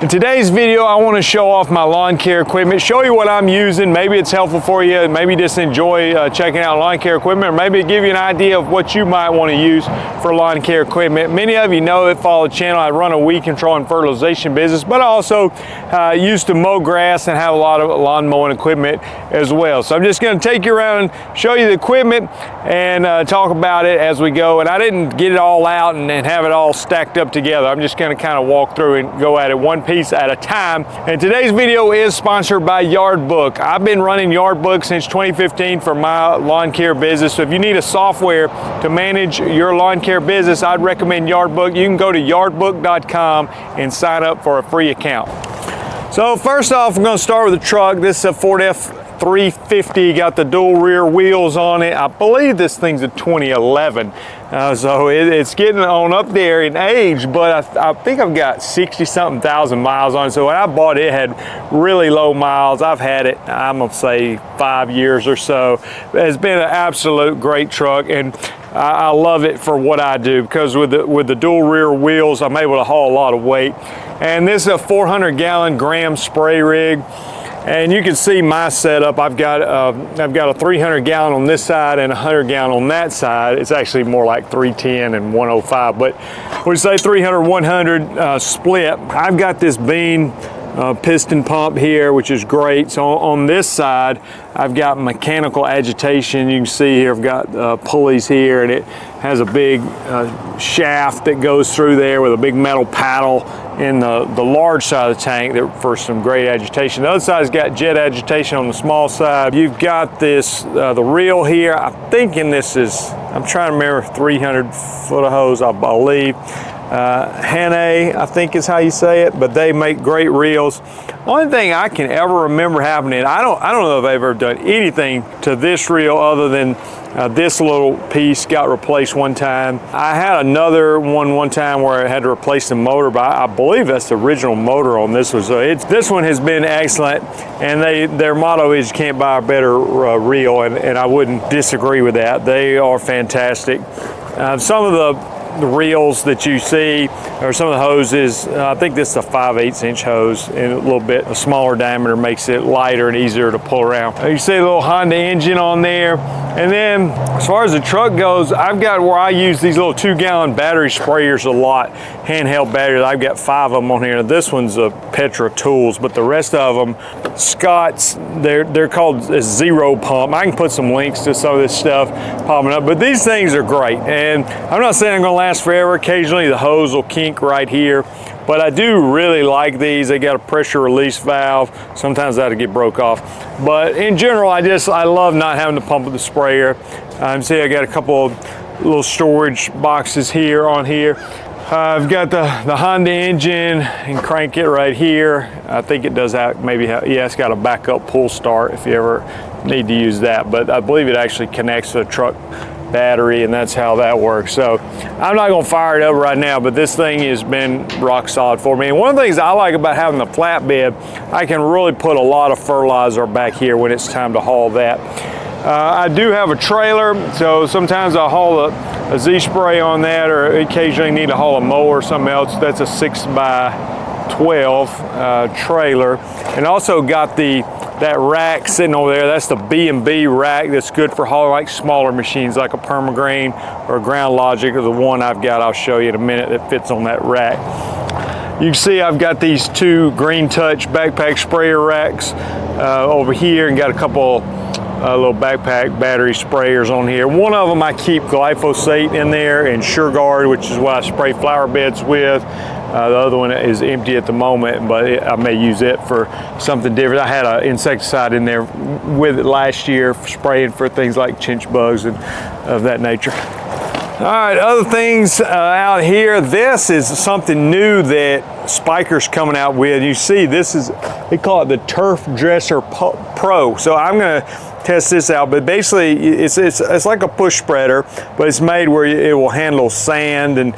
In today's video, I want to show off my lawn care equipment, show you what I'm using. Maybe it's helpful for you, maybe just enjoy checking out lawn care equipment, or maybe give you an idea of what you might want to use for lawn care equipment. Many of you know that follow the channel. I run a weed control and fertilization business, but I also used to mow grass and have a lot of lawn mowing equipment as well. So I'm just going to take you around and show you the equipment and talk about it as we go. And I didn't get it all out and have it all stacked up together. I'm just going to kind of walk through and go at it one piece at a time. And today's video is sponsored by Yardbook. I've been running Yardbook since 2015 for my lawn care business. So if you need a software to manage your lawn care business, I'd recommend Yardbook. You can go to yardbook.com and sign up for a free account. So first off, we're going to start with the truck. This is a Ford F350, got the dual rear wheels on it. I believe this thing's a 2011. So it's getting on up there in age, but I think I've got 60-something thousand miles on it. So when I bought it, it had really low miles. I've had it, I'm gonna say 5 years or so. It's been an absolute great truck, and I love it for what I do, because with the dual rear wheels, I'm able to haul a lot of weight. And this is a 400-gallon Gram spray rig. And you can see my setup. I've got a 300-gallon on this side and a 100-gallon on that side. It's actually more like 310 and 105, but we say 300-100 split. I've got this Bean piston pump here, which is great. So on this side, I've got mechanical agitation. You can see here I've got pulleys here, and it has a big shaft that goes through there with a big metal paddle in the large side of the tank for some great agitation. The other side's got jet agitation on the small side. You've got this, the reel here. I'm thinking this is, I'm trying to remember, 300 foot of hose, I believe. Handheld, I think is how you say it, but they make great reels. Only thing I can ever remember happening, I don't know if I've ever done anything to this reel other than this little piece got replaced one time. I had another one time where I had to replace the motor, but I believe that's the original motor on this one. So this one has been excellent, and their motto is you can't buy a better reel, and I wouldn't disagree with that. They are fantastic. Some of the reels that you see, or some of the hoses, I think this is a 5/8 inch hose, and a little bit a smaller diameter makes it lighter and easier to pull around. You see a little Honda engine on there. And then as far as the truck goes, I've got where I use these little 2-gallon battery sprayers a lot, handheld batteries. I've got 5 of them on here. This one's a Petra Tools, but the rest of them, Scott's, they're called a Zero Pump. I can put some links to some of this stuff popping up, but these things are great. And I'm not saying I'm gonna last forever. Occasionally the hose will kink right here, but I do really like these. They got a pressure release valve. Sometimes that'll get broke off, but in general, I love not having to pump with the sprayer. See, I got a couple of little storage boxes here on here. I've got the Honda engine and crank it right here. I think it does have, yeah, it's got a backup pull start if you ever need to use that, but I believe it actually connects to the truck battery, and that's how that works. So I'm not gonna fire it up right now, but this thing has been rock solid for me. And one of the things I like about having the flatbed, I can really put a lot of fertilizer back here when it's time to haul that. I do have a trailer, so sometimes I'll haul a Z-spray on that, or occasionally need to haul a mower or something else. That's a 6x12 trailer. And also got that rack sitting over there. That's the B&B rack that's good for hauling like smaller machines like a Permagrain or a Ground Logic, or the one I've got I'll show you in a minute that fits on that rack. You can see I've got these 2 Green Touch backpack sprayer racks over here, and got a couple little backpack battery sprayers on here. One of them I keep glyphosate in there and SureGuard, which is what I spray flower beds with. The other one is empty at the moment, but I may use it for something different. I had an insecticide in there with it last year, spraying for things like chinch bugs and of that nature. All right, other things out here. This is something new that Spiker's coming out with. You see, this is, they call it the Turf Dresser Pro. So I'm gonna test this out, but basically it's like a push spreader, but it's made where it will handle sand and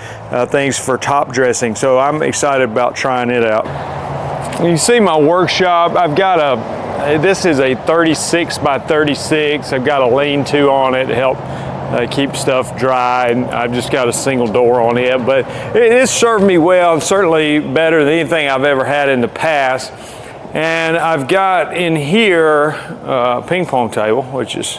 things for top dressing. So I'm excited about trying it out. You see my workshop. I've got this is a 36 by 36. I've got a lean-to on it to help keep stuff dry, and I've just got a single door on it, but it's served me well, and certainly better than anything I've ever had in the past. And I've got in here a ping pong table, which is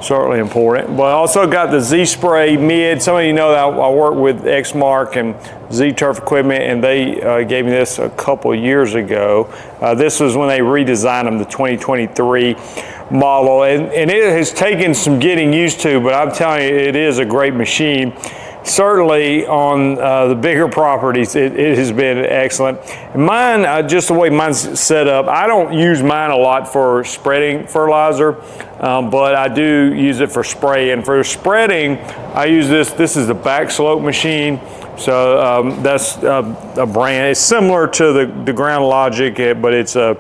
certainly important, but I also got the Z-Spray mid. Some of you know that I work with Exmark and Z-Turf equipment, and they gave me this a couple years ago. This was when they redesigned them, the 2023 model, and it has taken some getting used to, but I'm telling you, it is a great machine. Certainly on the bigger properties, it has been excellent. Mine, just the way mine's set up, I don't use mine a lot for spreading fertilizer, but I do use it for spraying. For spreading, I use this. This is the back slope machine. So that's a brand. It's similar to the Ground Logic, but it's a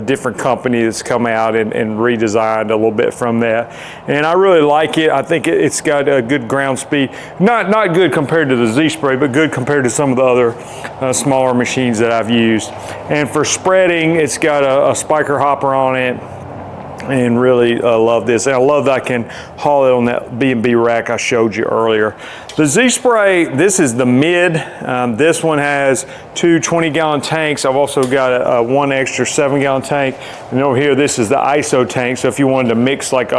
different company that's come out and redesigned a little bit from that. And I really like it. I think it's got a good ground speed. Not good compared to the Z-Spray, but good compared to some of the other smaller machines that I've used. And for spreading, it's got a spiker hopper on it. And really love this. And I love that I can haul it on that B&B rack I showed you earlier. The Z-Spray, this is the mid. This one has two 20-gallon tanks. I've also got one extra 7-gallon tank. And over here, this is the ISO tank. So if you wanted to mix like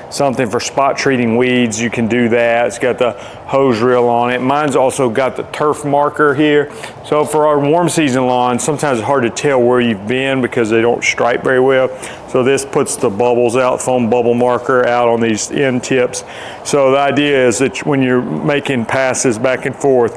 something for spot treating weeds, you can do that. It's got the hose reel on it. Mine's also got the turf marker here. So for our warm season lawns, sometimes it's hard to tell where you've been because they don't stripe very well. So this puts the bubbles out, foam bubble marker out on these end tips. So the idea is that when you're making passes back and forth,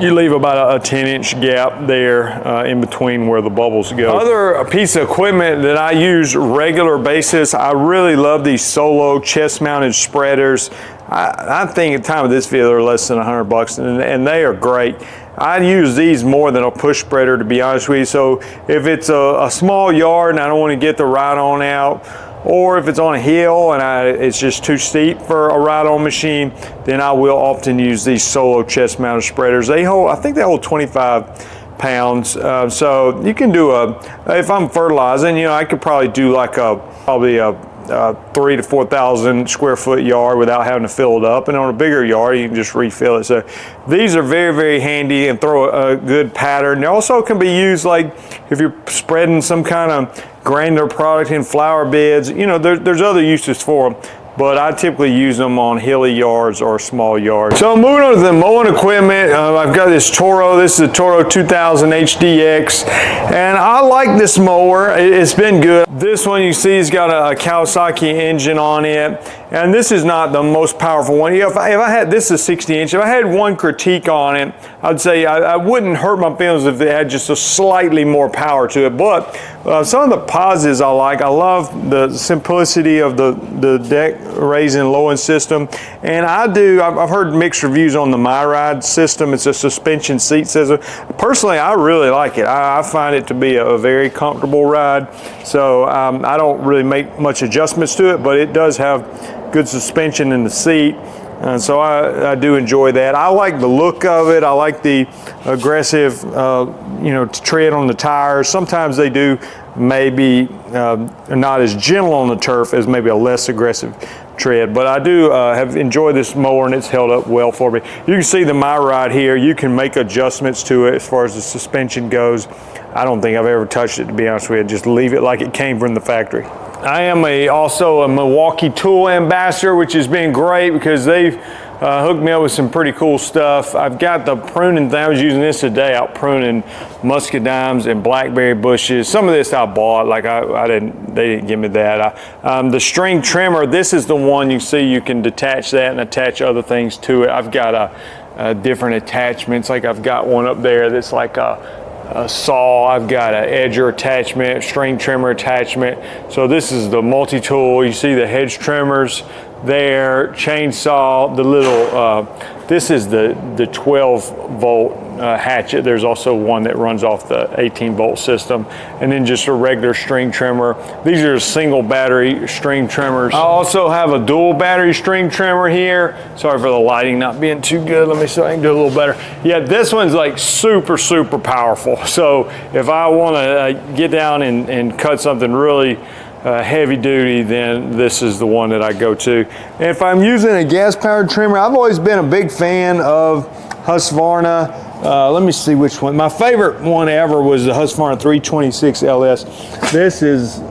you leave about a 10-inch gap there in between where the bubbles go. Other piece of equipment that I use regular basis, I really love these Solo chest-mounted spreaders. I think at the time of this video they're less than $100, and they are great. I use these more than a push spreader, to be honest with you. So if it's a small yard and I don't want to get the ride-on out, or if it's on a hill and it's just too steep for a ride-on machine, then I will often use these Solo chest-mounted spreaders. They hold, I think they hold 25 pounds. So you can do if I'm fertilizing, you know, I could probably do like probably a 3,000 to 4,000 square foot yard without having to fill it up, and on a bigger yard you can just refill it. So these are very, very handy and throw a good pattern. They also can be used like if you're spreading some kind of granular product in flower beds. You know, there's other uses for them, but I typically use them on hilly yards or small yards. So moving on to the mowing equipment, I've got this Toro. This is a Toro 2000 HDX, and I like this mower. It's been good. This one you see has got a Kawasaki engine on it, and this is not the most powerful one. You know, if I had, this is 60-inch. If I had one critique on it, I'd say I wouldn't hurt my feelings if it had just a slightly more power to it. But some of the positives I like. I love the simplicity of the deck raising low end system, and I've heard mixed reviews on the MyRide system. It's a suspension seat system. Personally, I really like it. I find it to be a very comfortable ride. So I don't really make much adjustments to it, but it does have good suspension in the seat. And so I do enjoy that. I like the look of it. I like the aggressive, tread on the tires. Sometimes they do maybe not as gentle on the turf as maybe a less aggressive tread, but I do have enjoyed this mower, and it's held up well for me. You can see the MyRide here. You can make adjustments to it as far as the suspension goes. I don't think I've ever touched it, to be honest with you. Just leave it like it came from the factory. I am also a Milwaukee tool ambassador, which has been great because they've hooked me up with some pretty cool stuff. I've got the pruning thing. I was using this today out pruning muscadines and blackberry bushes. Some of this I bought, like they didn't give me that. The string trimmer, this is the one you see you can detach that and attach other things to it. I've got different attachments, like I've got one up there that's like a saw. I've got an edger attachment, string trimmer attachment. So this is the multi-tool. You see the hedge trimmers there, chainsaw, the little, this is the 12 volt hatchet. There's also one that runs off the 18 volt system, and then just a regular string trimmer. These are single battery string trimmers. I also have a dual battery string trimmer here. Sorry for the lighting not being too good. Let me see if I can do a little better. Yeah, this one's like super, super powerful. So if I want to get down and cut something really heavy duty, then this is the one that I go to. And if I'm using a gas powered trimmer, I've always been a big fan of Husqvarna. Let me see which one. My favorite one ever was the Husqvarna 326 LS. This is,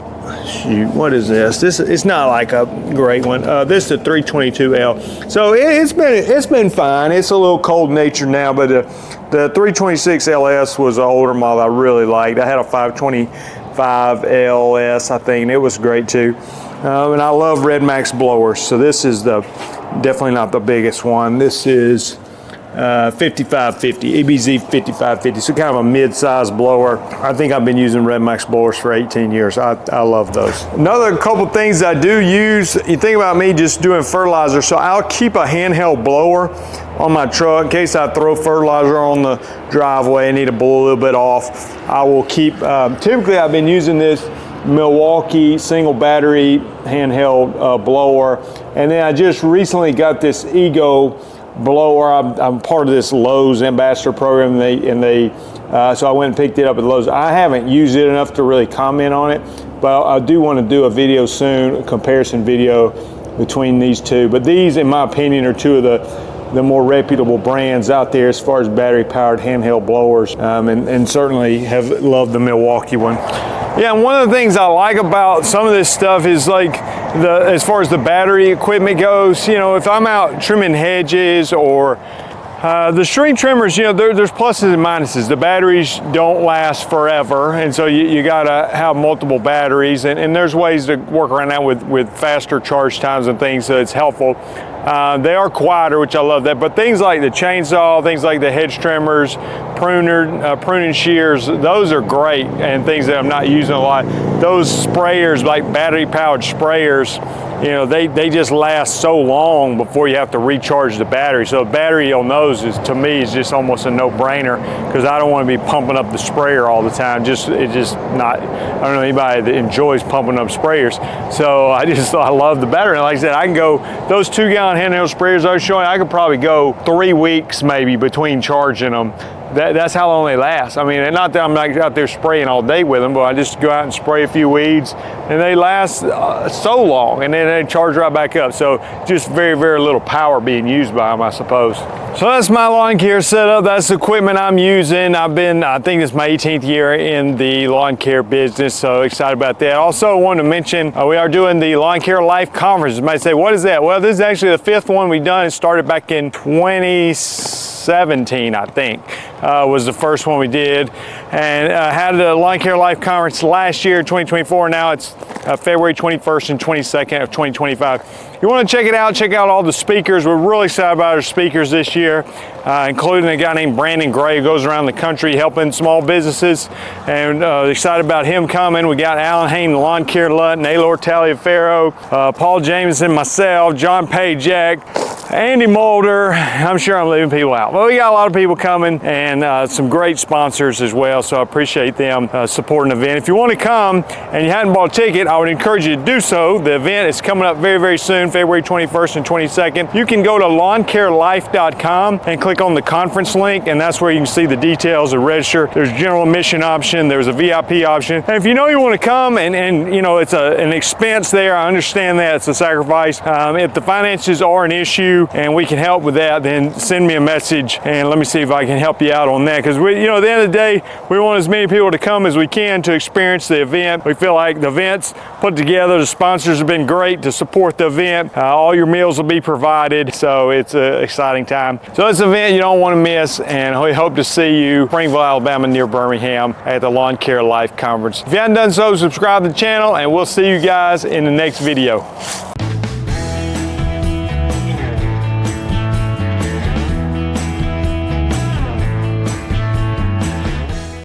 shoot, what is this? It's not like a great one. This is the 322L. So it's been fine. It's a little cold natured now, but the 326 LS was an older model I really liked. I had a 525 LS, I think, and it was great too. And I love Red Max blowers. So this is definitely not the biggest one. This is 5550, EBZ 5550, so kind of a mid-sized blower. I think I've been using Red Max blowers for 18 years. I love those. Another couple things I do use, you think about me just doing fertilizer, so I'll keep a handheld blower on my truck in case I throw fertilizer on the driveway and need to blow a little bit off. I will keep, typically I've been using this Milwaukee single battery handheld blower, and then I just recently got this Ego blower. I'm part of this Lowe's ambassador program, so I went and picked it up at Lowe's. I haven't used it enough to really comment on it, but I do want to do a video soon, a comparison video between these two. But these, in my opinion, are two of the more reputable brands out there as far as battery powered handheld blowers, and certainly have loved the Milwaukee one. Yeah, and one of the things I like about some of this stuff is like as far as the battery equipment goes, you know, if I'm out trimming hedges or the string trimmers, you know, there's pluses and minuses. The batteries don't last forever, and so you gotta have multiple batteries, and there's ways to work around that with faster charge times and things, so it's helpful. They are quieter, which I love that, but things like the chainsaw, things like the hedge trimmers, pruning shears, those are great, and things that I'm not using a lot. Those sprayers, like battery powered sprayers, you know, they just last so long before you have to recharge the battery. So the battery on those to me is just almost a no-brainer, because I don't want to be pumping up the sprayer all the time. It's just not, I don't know anybody that enjoys pumping up sprayers. So I love the battery. And like I said, I can go, those 2-gallon handheld sprayers I was showing, I could probably go 3 weeks maybe between charging them. That's how long they last. I mean, not that I'm not out there spraying all day with them, but I just go out and spray a few weeds, and they last so long, and then they charge right back up. So just very, very little power being used by them, I suppose. So that's my lawn care setup. That's the equipment I'm using. I think it's my 18th year in the lawn care business, so excited about that. Also wanted to mention, we are doing the Lawn Care Life Conference. You might say, what is that? Well, this is actually the 5th one we've done. It started back in 2017, I think, was the first one we did. And had the Lawn Care Life Conference last year, 2024. Now it's February 21st and 22nd of 2025. If you want to check it out, check out all the speakers. We're really excited about our speakers this year, including a guy named Brandon Gray who goes around the country helping small businesses, and excited about him coming. We got Alan Hain, Lawn Care Lutt, Naylor Taliaferro, Paul Jameson, myself, John Pajak, Andy Mulder. I'm sure I'm leaving people out, but we got a lot of people coming, and some great sponsors as well, so I appreciate them supporting the event. If you want to come and you hadn't bought a ticket, I would encourage you to do so. The event is coming up very, very soon, February 21st and 22nd. You can go to lawncarelife.com and click on the conference link, and that's where you can see the details and register. There's a general admission option, there's a VIP option, and if you know you want to come and you know it's an expense there, I understand that, it's a sacrifice. If the finances are an issue and we can help with that, then send me a message and let me see if I can help you out on that, because we, you know, at the end of the day, we want as many people to come as we can to experience the event. We feel like the event's put together, the sponsors have been great to support the event. All your meals will be provided, so it's an exciting time. So it's an event you don't want to miss, and we hope to see you in Springville, Alabama, near Birmingham at the Lawn Care Life Conference. If you haven't done so, subscribe to the channel, and we'll see you guys in the next video.